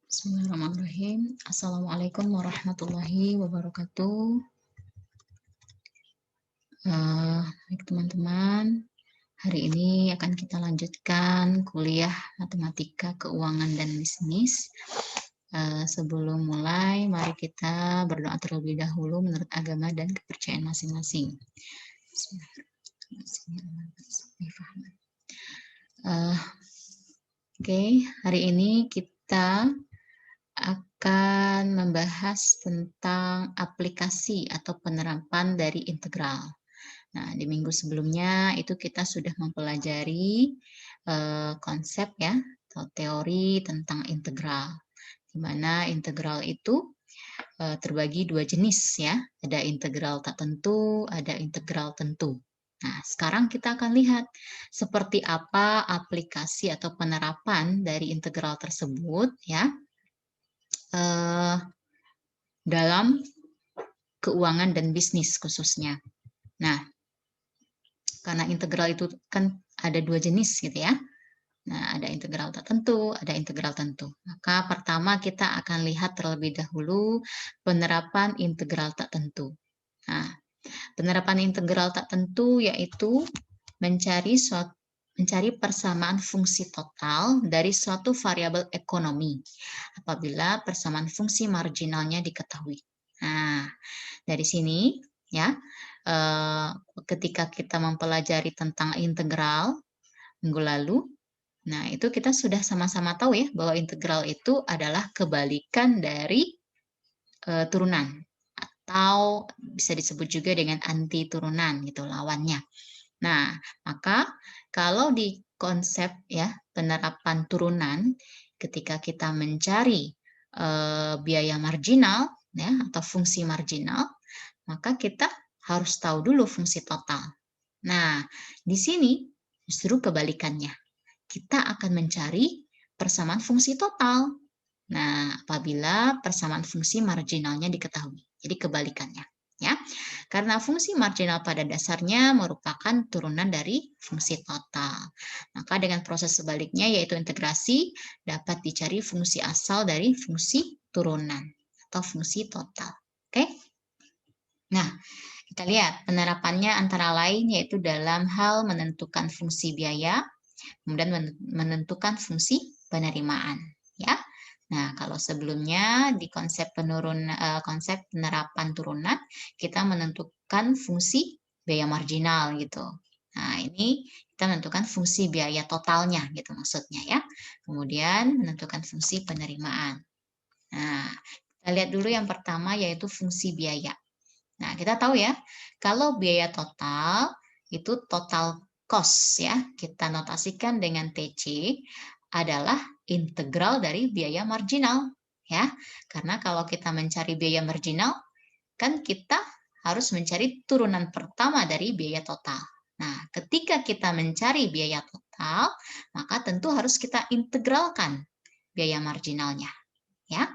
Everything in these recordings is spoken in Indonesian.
Bismillahirrahmanirrahim. Assalamualaikum warahmatullahi wabarakatuh. Baik teman-teman, hari ini akan kita lanjutkan kuliah Matematika Keuangan dan Bisnis. Sebelum mulai, mari kita berdoa terlebih dahulu menurut agama dan kepercayaan masing-masing. Oke, hari ini kita akan membahas tentang aplikasi atau penerapan dari integral. Nah, di minggu sebelumnya itu kita sudah mempelajari konsep ya atau teori tentang integral, di mana integral itu terbagi dua jenis ya, ada integral tak tentu, ada integral tentu. Nah, sekarang kita akan lihat seperti apa aplikasi atau penerapan dari integral tersebut ya dalam keuangan dan bisnis khususnya. Nah, karena integral itu kan ada dua jenis gitu ya. Nah, ada integral tak tentu, ada integral tentu. Maka pertama kita akan lihat terlebih dahulu penerapan integral tak tentu. Nah, penerapan integral tak tentu yaitu mencari persamaan fungsi total dari suatu variabel ekonomi apabila persamaan fungsi marginalnya diketahui. Nah, dari sini ya, ketika kita mempelajari tentang integral minggu lalu, nah itu kita sudah sama-sama tahu ya bahwa integral itu adalah kebalikan dari turunan atau bisa disebut juga dengan anti turunan gitu lawannya. Nah, maka kalau di konsep ya penerapan turunan ketika kita mencari biaya marginal ya atau fungsi marginal, maka kita harus tahu dulu fungsi total. Nah, di sini justru kebalikannya. Kita akan mencari persamaan fungsi total. Nah, apabila persamaan fungsi marginalnya diketahui. Jadi kebalikannya, ya. Karena fungsi marginal pada dasarnya merupakan turunan dari fungsi total. Maka dengan proses sebaliknya yaitu integrasi dapat dicari fungsi asal dari fungsi turunan atau fungsi total. Oke? Nah, kita lihat penerapannya antara lain yaitu dalam hal menentukan fungsi biaya, kemudian menentukan fungsi penerimaan, ya. Nah, kalau sebelumnya di konsep konsep penerapan turunan kita menentukan fungsi biaya marginal gitu. Nah, ini kita menentukan fungsi biaya totalnya gitu maksudnya ya. Kemudian menentukan fungsi penerimaan. Nah, kita lihat dulu yang pertama yaitu fungsi biaya. Nah, kita tahu ya, kalau biaya total itu total cost ya, kita notasikan dengan TC adalah integral dari biaya marginal ya. Karena kalau kita mencari biaya marginal, kan kita harus mencari turunan pertama dari biaya total. Nah, ketika kita mencari biaya total, maka tentu harus kita integralkan biaya marginalnya ya.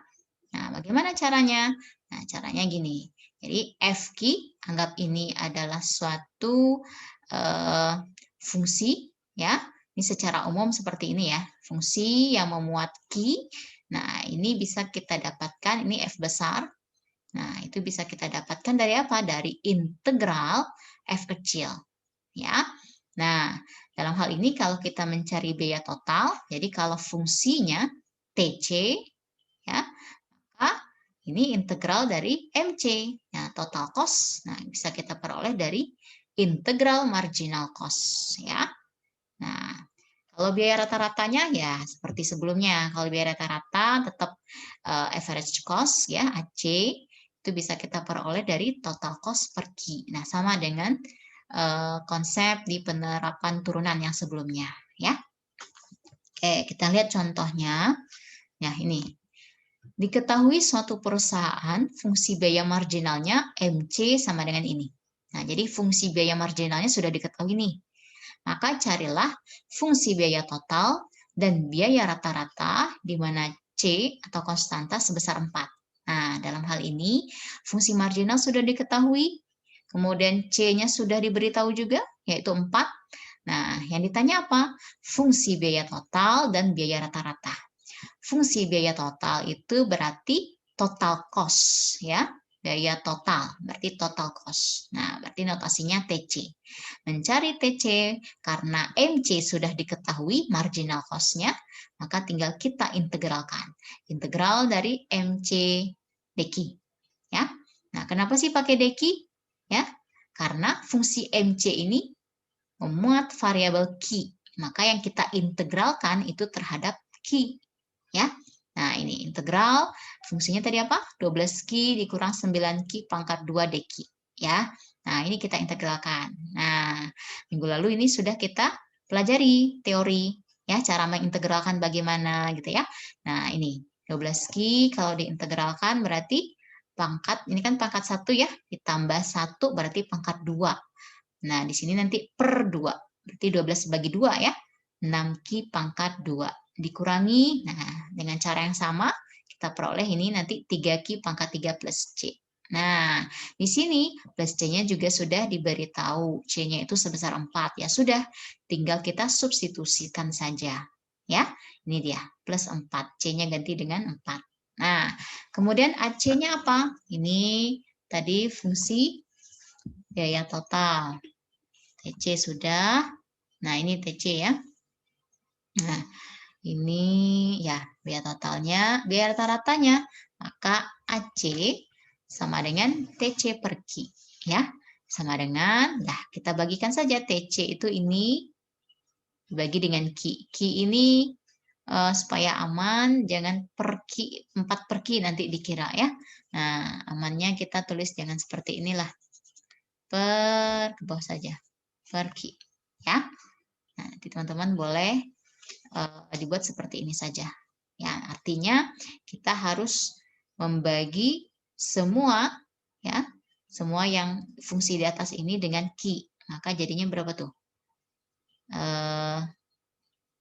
Nah, bagaimana caranya? Nah, caranya gini. Jadi F Q anggap ini adalah suatu fungsi ya. Ini secara umum seperti ini ya. Fungsi yang memuat Q. Nah, ini bisa kita dapatkan ini F besar. Nah, itu bisa kita dapatkan dari apa? Dari integral F kecil ya. Nah, dalam hal ini kalau kita mencari biaya total, jadi kalau fungsinya TC ya, ini integral dari MC. Nah, total cost nah bisa kita peroleh dari integral marginal cost ya. Nah, kalau biaya rata-ratanya ya seperti sebelumnya. Kalau biaya rata-rata tetap average cost ya, AC itu bisa kita peroleh dari total cost per Q. Nah, sama dengan konsep di penerapan turunan yang sebelumnya ya. Oke, kita lihat contohnya. Ya, ini. Diketahui suatu perusahaan fungsi biaya marginalnya MC sama dengan ini. Nah, jadi fungsi biaya marginalnya sudah diketahui nih. Maka carilah fungsi biaya total dan biaya rata-rata di mana C atau konstanta sebesar 4. Nah, dalam hal ini fungsi marginal sudah diketahui, kemudian C-nya sudah diberitahu juga, yaitu 4. Nah, yang ditanya apa? Fungsi biaya total dan biaya rata-rata. fungsi biaya total itu berarti total cost ya. Biaya total berarti total cost. Nah, berarti notasinya TC. Mencari TC karena MC sudah diketahui marginal cost-nya, maka tinggal kita integralkan. Integral dari MC deki ya. Nah, kenapa sih pakai deki? Ya, karena fungsi MC ini memuat variabel Q. Maka yang kita integralkan itu terhadap Q. Ya. Nah, ini integral. Fungsinya tadi apa? 12Q dikurang 9Q pangkat 2 dq. Ya. Nah, ini kita integralkan. Nah, minggu lalu ini sudah kita pelajari teori. Ya, cara mengintegralkan bagaimana gitu ya. Nah, ini 12Q kalau diintegralkan berarti pangkat, ini kan pangkat 1 ya, ditambah 1 berarti pangkat 2. Nah, di sini nanti per 2. Berarti 12 bagi 2 ya. 6Q pangkat 2. Dikurangi, nah dengan cara yang sama, kita peroleh ini nanti 3Q pangkat 3 plus C. Nah, di sini plus C-nya juga sudah diberitahu. C-nya itu sebesar 4. Ya sudah, tinggal kita substitusikan saja. Ya, ini dia, plus 4. C-nya ganti dengan 4. Nah, kemudian AC-nya apa? Ini tadi fungsi biaya total. TC sudah. Nah, ini TC ya. Nah, ini ya biaya totalnya, biaya rata-ratanya. Maka AC sama dengan TC per Q. Ya, sama dengan, ya kita bagikan saja TC itu ini dibagi dengan Q. Q ini supaya aman, jangan per Q, 4 per Q nanti dikira ya. Nah, amannya kita tulis jangan seperti inilah. Per ke bawah saja. Per Q. Ya. Nah, nanti teman-teman boleh dibuat seperti ini saja. Ya, artinya kita harus membagi semua ya, semua yang fungsi di atas ini dengan Q. Maka jadinya berapa tuh?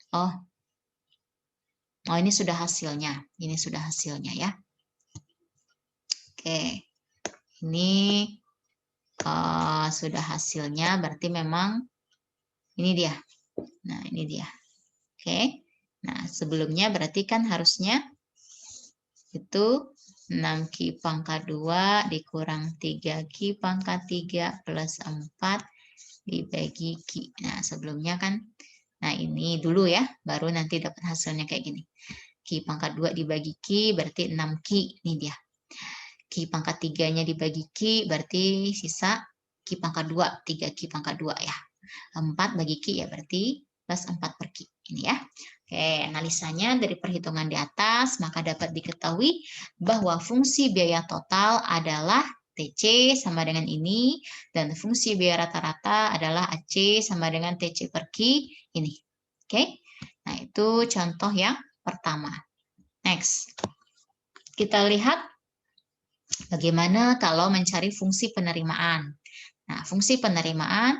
Oh, ini sudah hasilnya. Ini sudah hasilnya ya. Oke. Ini sudah hasilnya, berarti memang ini dia. Nah, ini dia. Oke. Nah, sebelumnya berarti kan harusnya itu 6Q pangkat 2 dikurang 3Q pangkat 3 plus 4 dibagi Q. Nah, sebelumnya kan, nah ini dulu ya, baru nanti dapat hasilnya kayak gini. Q pangkat 2 dibagi Q berarti 6Q. Ini dia. Q pangkat 3-nya dibagi Q berarti sisa Q pangkat 2, 3Q pangkat 2 ya. 4 bagi Q ya berarti plus 4 per Q. Ini ya. Oke, analisanya dari perhitungan di atas, maka dapat diketahui bahwa fungsi biaya total adalah TC sama dengan ini, dan fungsi biaya rata-rata adalah AC sama dengan TC per Q ini. Oke, nah itu contoh yang pertama. Next, kita lihat bagaimana kalau mencari fungsi penerimaan. Nah, fungsi penerimaan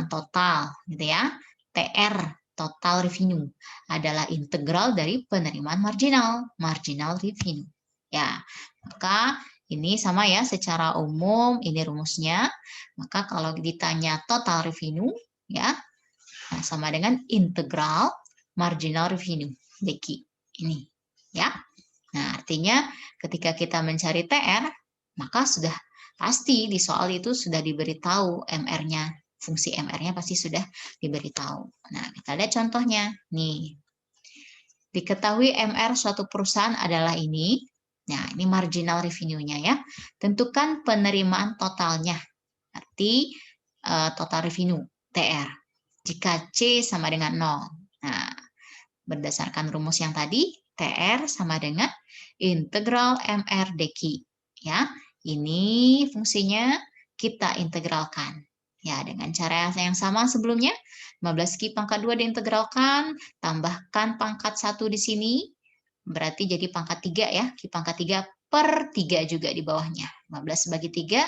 total, gitu ya. TR, total revenue, adalah integral dari penerimaan marginal revenue. Ya, maka ini sama ya, secara umum ini rumusnya. Maka kalau ditanya total revenue, ya, nah, sama dengan integral marginal revenue, DQ. Ini, ya. Nah, artinya ketika kita mencari TR, maka sudah pasti di soal itu sudah diberitahu MR-nya. Fungsi MR-nya pasti sudah diberitahu. Nah, kita lihat contohnya. Nih, diketahui MR suatu perusahaan adalah ini. Nah, ini marginal revenue-nya ya. Tentukan penerimaan totalnya. Arti total revenue, TR. Jika C sama dengan 0. Nah, berdasarkan rumus yang tadi, TR sama dengan integral MR dq. Ya, ini fungsinya kita integralkan. Ya, dengan cara yang sama sebelumnya, 15Q pangkat 2 diintegralkan, tambahkan pangkat 1 di sini, berarti jadi pangkat 3 ya, Q pangkat 3 per 3 juga di bawahnya. 15 bagi 3,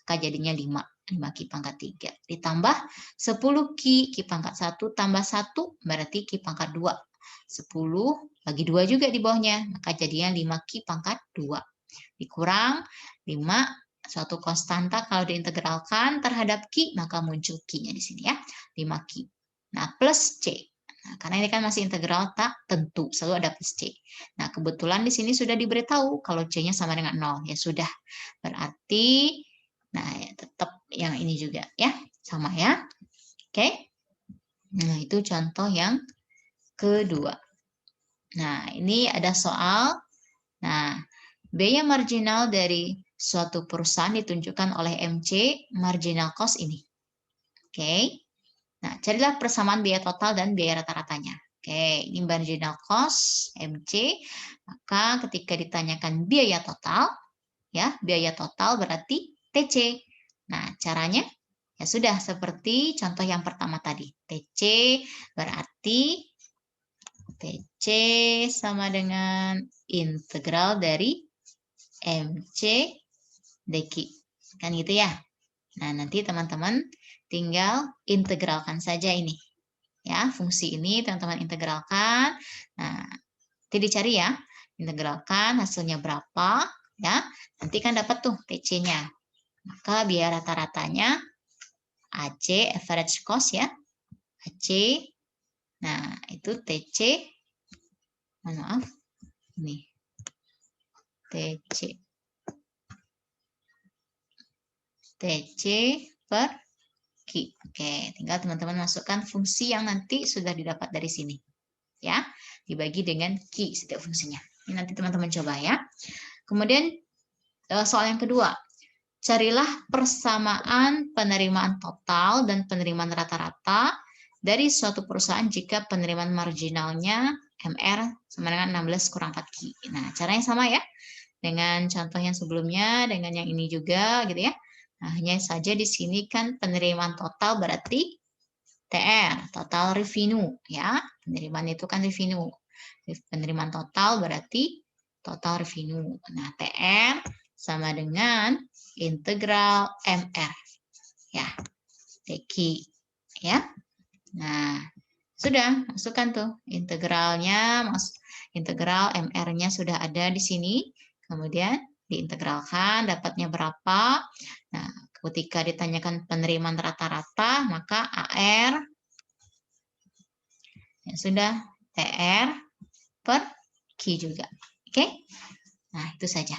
maka jadinya 5. 5Q pangkat 3. Ditambah 10Q, Q pangkat 1 tambah 1, berarti Q pangkat 2. 10 bagi 2 juga di bawahnya, maka jadinya 5Q pangkat 2. Dikurang 5, suatu konstanta kalau diintegralkan terhadap Q, maka muncul Q-nya di sini ya, 5Q. Nah, plus C. Nah, karena ini kan masih integral tak tentu, selalu ada plus C. Nah, kebetulan di sini sudah diberitahu kalau C-nya sama dengan 0. Ya sudah, berarti nah ya, tetap yang ini juga ya, sama ya. Oke. Nah, itu contoh yang kedua. Nah, ini ada soal. Nah, biaya marginal dari suatu perusahaan ditunjukkan oleh MC, marginal cost ini. Oke. Nah, carilah persamaan biaya total dan biaya rata-ratanya. Oke, ini marginal cost, MC. Maka ketika ditanyakan biaya total, ya, biaya total berarti TC. Nah, caranya ya sudah seperti contoh yang pertama tadi. TC berarti TC sama dengan integral dari MC dq. Kan gitu ya. Nah, nanti teman-teman tinggal integralkan saja ini. Ya, fungsi ini teman-teman integralkan. Nah, nanti dicari ya. Integralkan hasilnya berapa, ya. Nanti kan dapat tuh TC-nya. Maka biaya rata-ratanya AC, average cost ya. AC. Nah, itu TC. Maaf. Ini. TC. TC per Q. Oke, tinggal teman-teman masukkan fungsi yang nanti sudah didapat dari sini. Ya, dibagi dengan Q setiap fungsinya. Ini nanti teman-teman coba ya. Kemudian soal yang kedua. Carilah persamaan penerimaan total dan penerimaan rata-rata dari suatu perusahaan jika penerimaan marginalnya MR sama dengan 16 kurang 4Q. Nah, caranya sama ya. Dengan contoh yang sebelumnya, dengan yang ini juga gitu ya. Nah, hanya saja di sini kan penerimaan total berarti TR, total revenue ya. Penerimaan itu kan revenue. Penerimaan total berarti total revenue. Nah, TR sama dengan integral MR. Ya, DQ. Ya. Nah, sudah masukkan tuh integralnya, integral MR-nya sudah ada di sini. Kemudian diintegralkan, dapatnya berapa. Nah, ketika ditanyakan penerimaan rata-rata, maka AR ya sudah TR per Q juga. Oke? Nah, itu saja.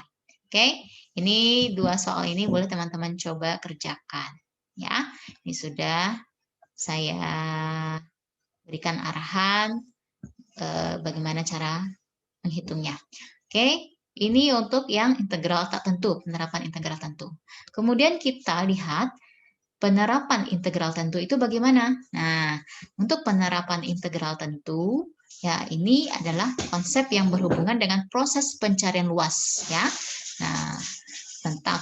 Oke, ini dua soal ini boleh teman-teman coba kerjakan. Ya, ini sudah saya berikan arahan bagaimana cara menghitungnya. Oke, ini untuk yang integral tak tentu, penerapan integral tentu. Kemudian kita lihat penerapan integral tentu itu bagaimana. Nah, untuk penerapan integral tentu, ya ini adalah konsep yang berhubungan dengan proses pencarian luas, ya. Nah,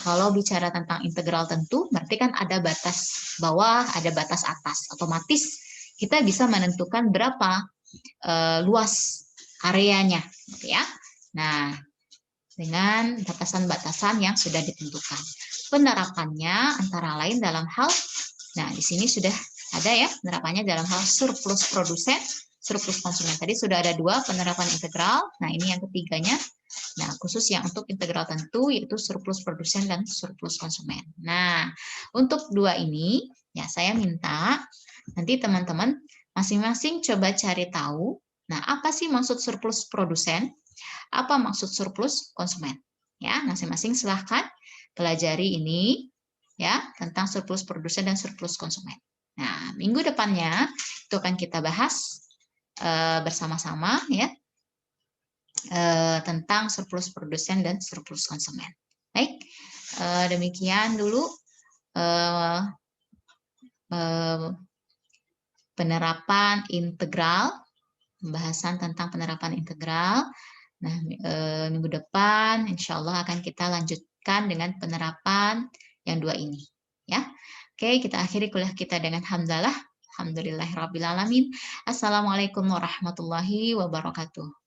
kalau bicara tentang integral tentu, berarti kan ada batas bawah, ada batas atas. Otomatis kita bisa menentukan berapa luas areanya, gitu ya. Nah, dengan batasan-batasan yang sudah ditentukan. Penerapannya antara lain dalam hal, nah di sini sudah ada ya penerapannya dalam hal surplus produsen, surplus konsumen. Tadi sudah ada dua penerapan integral. Nah ini yang ketiganya. Nah khusus yang untuk integral tentu yaitu surplus produsen dan surplus konsumen. Nah untuk dua ini ya saya minta nanti teman-teman masing-masing coba cari tahu. Nah apa sih maksud surplus produsen? Apa maksud surplus konsumen? Ya, masing-masing silahkan pelajari ini ya tentang surplus produsen dan surplus konsumen. Nah, minggu depannya itu akan kita bahas bersama-sama ya tentang surplus produsen dan surplus konsumen. Baik, demikian dulu penerapan integral, pembahasan tentang penerapan integral. Nah, minggu depan insya Allah akan kita lanjutkan dengan penerapan yang dua ini. Ya, oke, kita akhiri kuliah kita dengan hamdalah. Alhamdulillahirrabbilalamin. Assalamualaikum warahmatullahi wabarakatuh.